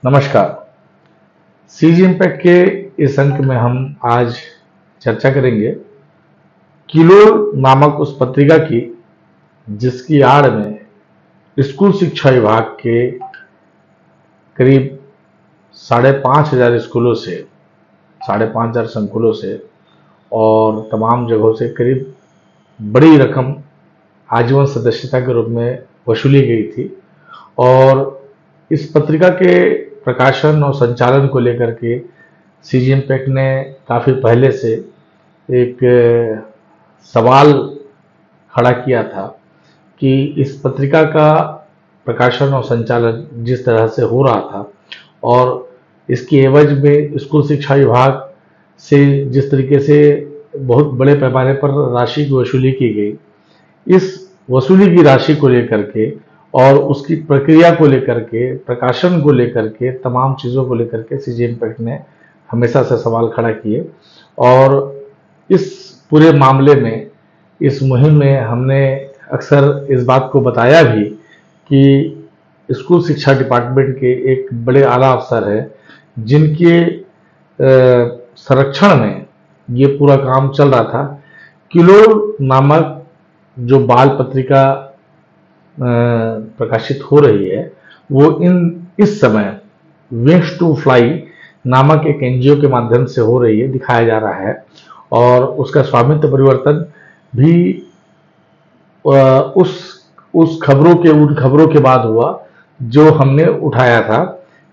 नमस्कार। CG impact के इस अंक में हम आज चर्चा करेंगे किलोल नामक उस पत्रिका की जिसकी आड़ में स्कूल शिक्षा विभाग के करीब 5,500 स्कूलों से 5,500 संकुलों से और तमाम जगहों से करीब बड़ी रकम आजीवन सदस्यता के रूप में वसूली गई थी। और इस पत्रिका के प्रकाशन और संचालन को लेकर के सीजी इम्पैक्ट ने काफ़ी पहले से एक सवाल खड़ा किया था कि इस पत्रिका का प्रकाशन और संचालन जिस तरह से हो रहा था और इसकी एवज में स्कूल शिक्षा विभाग से जिस तरीके से बहुत बड़े पैमाने पर राशि की वसूली की गई, इस वसूली की राशि को लेकर के और उसकी प्रक्रिया को लेकर के, प्रकाशन को लेकर के, तमाम चीज़ों को लेकर के सीजी इम्पैक्ट ने हमेशा से सवाल खड़ा किए। और इस पूरे मामले में, इस मुहिम में हमने अक्सर इस बात को बताया भी कि स्कूल शिक्षा डिपार्टमेंट के एक बड़े आला अफसर है जिनके संरक्षण में ये पूरा काम चल रहा था। किलोल नामक जो बाल पत्रिका प्रकाशित हो रही है वो इस समय विंग्स टू फ्लाई नामक एक एनजीओ के माध्यम से हो रही है, दिखाया जा रहा है। और उसका स्वामित्व परिवर्तन भी उन खबरों के बाद हुआ जो हमने उठाया था।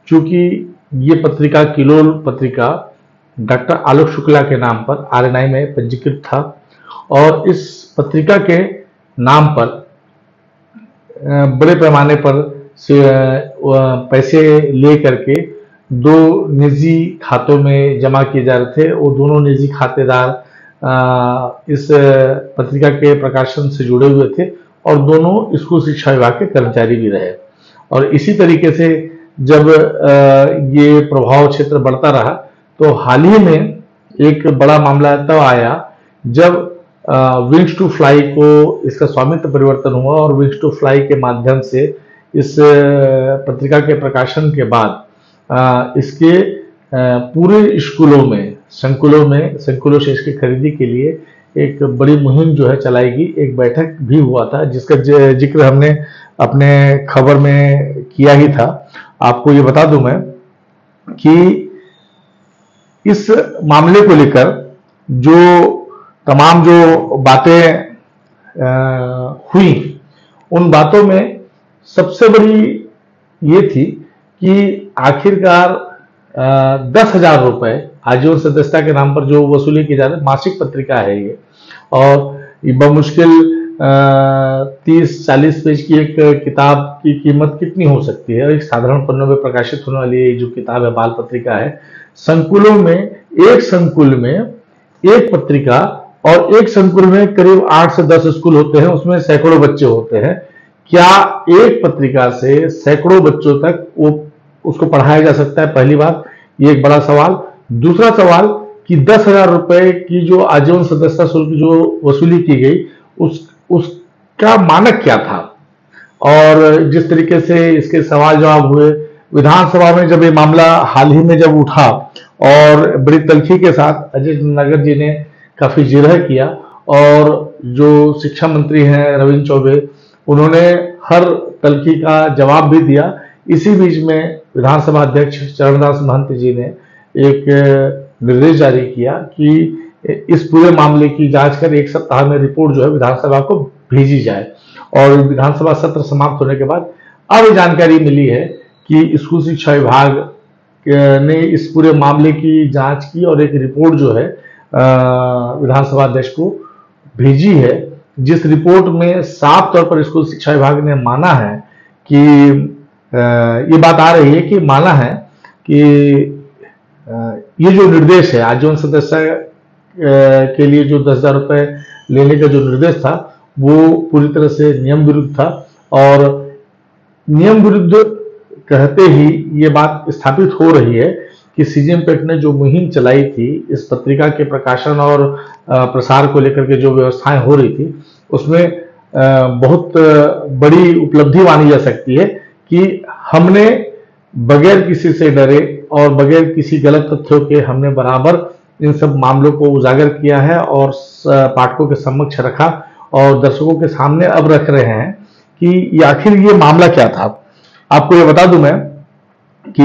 क्योंकि ये पत्रिका, किलोल पत्रिका, डॉक्टर आलोक शुक्ला के नाम पर आरएनआई में पंजीकृत था और इस पत्रिका के नाम पर बड़े पैमाने पर पैसे ले करके दो निजी खातों में जमा किए जा रहे थे। वो दोनों निजी खातेदार इस पत्रिका के प्रकाशन से जुड़े हुए थे और दोनों स्कूल शिक्षा विभाग के कर्मचारी भी रहे। और इसी तरीके से जब ये प्रभाव क्षेत्र बढ़ता रहा तो हाल ही में एक बड़ा मामला तब आया जब विंग्स टू फ्लाई को इसका स्वामित्व परिवर्तन हुआ और विंग्स टू फ्लाई के माध्यम से इस पत्रिका के प्रकाशन के बाद इसके पूरे स्कूलों में, संकुलों से इसकी खरीदी के लिए एक बड़ी मुहिम जो है चलाएगी। एक बैठक भी हुआ था जिसका जिक्र हमने अपने खबर में किया ही था। आपको ये बता दूं मैं कि इस मामले को लेकर तमाम जो बातें हुई, उन बातों में सबसे बड़ी ये थी कि आखिरकार 10,000 रुपए आजीवन सदस्यता के नाम पर जो वसूली की जा रही, मासिक पत्रिका है ये, और बमुश्किल 30-40 पेज की एक किताब की कीमत कितनी हो सकती है। एक साधारण पन्नों में प्रकाशित होने वाली जो किताब है, बाल पत्रिका है, संकुलों में, एक संकुल में एक पत्रिका, और एक संकुल में करीब 8 से 10 स्कूल होते हैं, उसमें सैकड़ों बच्चे होते हैं। क्या एक पत्रिका से सैकड़ों बच्चों तक उसको पढ़ाया जा सकता है? पहली बात, ये एक बड़ा सवाल। दूसरा सवाल कि 10,000 रुपए की जो आजीवन सदस्यता शुल्क जो वसूली की गई, उसका मानक क्या था? और जिस तरीके से इसके सवाल जवाब हुए विधानसभा में, जब ये मामला हाल ही में जब उठा और बड़ी तल्खी के साथ अजय नगर जी ने काफी जिरह किया और जो शिक्षा मंत्री हैं रविंद्र चौबे, उन्होंने हर तल्खी का जवाब भी दिया। इसी बीच में विधानसभा अध्यक्ष चरणदास महंत जी ने एक निर्देश जारी किया कि इस पूरे मामले की जांच कर 1 सप्ताह में रिपोर्ट जो है विधानसभा को भेजी जाए। और विधानसभा सत्र समाप्त होने के बाद अब जानकारी मिली है कि स्कूल शिक्षा विभाग ने इस पूरे मामले की जांच की और एक रिपोर्ट जो है विधानसभा अध्यक्ष को भेजी है, जिस रिपोर्ट में साफ तौर पर स्कूल शिक्षा विभाग ने माना है कि ये बात आ रही है कि माना है कि ये जो निर्देश है आजीवन सदस्य के लिए जो 10,000 रुपए लेने का जो निर्देश था वो पूरी तरह से नियम विरुद्ध था। और नियम विरुद्ध कहते ही ये बात स्थापित हो रही है कि सीजी इम्पैक्ट ने जो मुहिम चलाई थी इस पत्रिका के प्रकाशन और प्रसार को लेकर के जो व्यवस्थाएं हो रही थी, उसमें बहुत बड़ी उपलब्धि मानी जा सकती है कि हमने बगैर किसी से डरे और बगैर किसी गलत तथ्यों के हमने बराबर इन सब मामलों को उजागर किया है और पाठकों के समक्ष रखा और दर्शकों के सामने अब रख रहे हैं कि ये आखिर ये मामला क्या था। आपको ये बता दूं मैं कि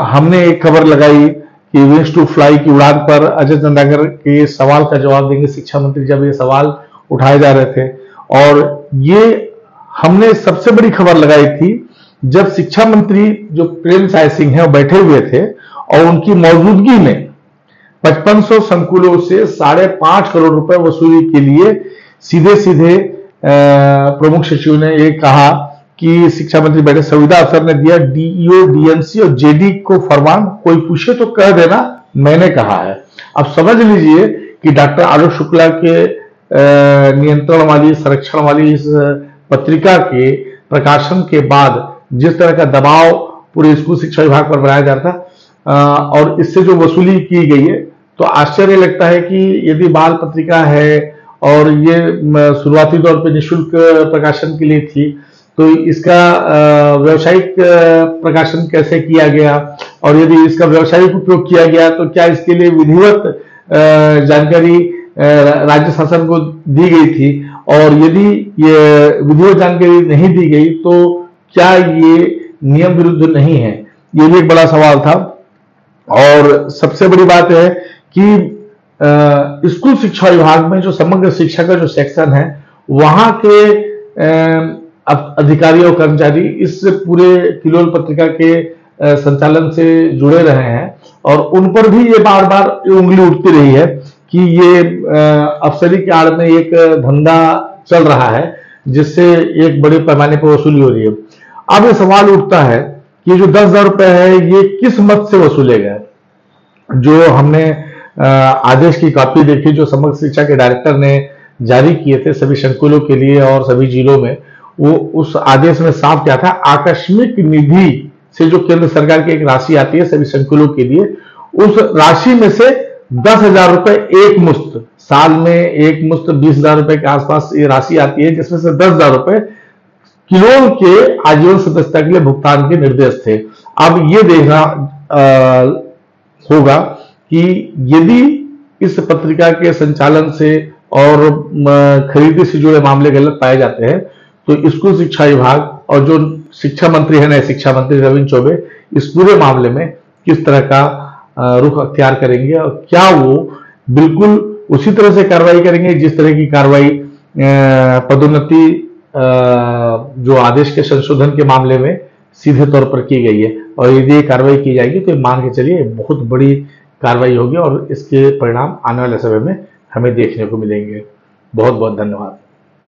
हमने एक खबर लगाई कि विंग्स टू फ्लाई की उड़ान पर अजय चंद्राकर के सवाल का जवाब देंगे शिक्षा मंत्री, जब ये सवाल उठाए जा रहे थे। और ये हमने सबसे बड़ी खबर लगाई थी जब शिक्षा मंत्री जो प्रेमसाय सिंह है वो बैठे हुए थे और उनकी मौजूदगी में 5500 संकुलों से 5.5 करोड़ रुपए वसूली के लिए सीधे सीधे प्रमुख सचिव ने ये कहा कि शिक्षा मंत्री बैठे, संविदा अफसर ने दिया डीईओ, डीएमसी और जेडी को फरमान, कोई पूछे तो कह देना मैंने कहा है। अब समझ लीजिए कि डॉक्टर आलोक शुक्ला के नियंत्रण वाली, संरक्षण वाली इस पत्रिका के प्रकाशन के बाद जिस तरह का दबाव पूरे स्कूल शिक्षा विभाग पर बनाया जा रहा था और इससे जो वसूली की गई है, तो आश्चर्य लगता है कि यदि बाल पत्रिका है और ये शुरुआती तौर पे निःशुल्क प्रकाशन के लिए थी, तो इसका व्यावसायिक प्रकाशन कैसे किया गया, और यदि इसका व्यावसायिक उपयोग किया गया तो क्या इसके लिए विधिवत जानकारी राज्य शासन को दी गई थी, और यदि ये विधिवत जानकारी नहीं दी गई तो क्या ये नियम विरुद्ध नहीं है, ये भी एक बड़ा सवाल था। और सबसे बड़ी बात है कि स्कूल शिक्षा विभाग में जो समग्र शिक्षा का जो सेक्शन है, वहां के अधिकारी और कर्मचारी इस पूरे किलोल पत्रिका के संचालन से जुड़े रहे हैं और उन पर भी ये बार बार उंगली उठती रही है कि ये अफसरी के आड़ में एक धंधा चल रहा है जिससे एक बड़े पैमाने पर वसूली हो रही है। अब ये सवाल उठता है कि जो 10,000 रुपए है ये किस मत से वसूले गए। जो हमने आदेश की कॉपी देखी जो समग्र शिक्षा के डायरेक्टर ने जारी किए थे सभी संकुलों के लिए और सभी जिलों में, वो उस आदेश में साफ क्या था, आकस्मिक निधि से जो केंद्र सरकार की एक राशि आती है सभी संकुलों के लिए, उस राशि में से 10,000 रुपए एक मुश्त, साल में एक मुश्त 20,000 रुपए के आसपास ये राशि आती है, जिसमें से 10,000 रुपए किलोल के आजीवन सदस्यता के लिए भुगतान के निर्देश थे। अब ये देखना होगा कि यदि इस पत्रिका के संचालन से और खरीदी से जुड़े मामले गलत पाए जाते हैं तो स्कूल शिक्षा विभाग और जो शिक्षा मंत्री है, नए शिक्षा मंत्री रविंद्र चौबे, इस पूरे मामले में किस तरह का रुख अख्तियार करेंगे और क्या वो बिल्कुल उसी तरह से कार्रवाई करेंगे जिस तरह की कार्रवाई पदोन्नति जो आदेश के संशोधन के मामले में सीधे तौर पर की गई है। और यदि ये कार्रवाई की जाएगी तो मान के चलिए बहुत बड़ी कार्रवाई होगी और इसके परिणाम आने वाले समय में हमें देखने को मिलेंगे। बहुत बहुत धन्यवाद।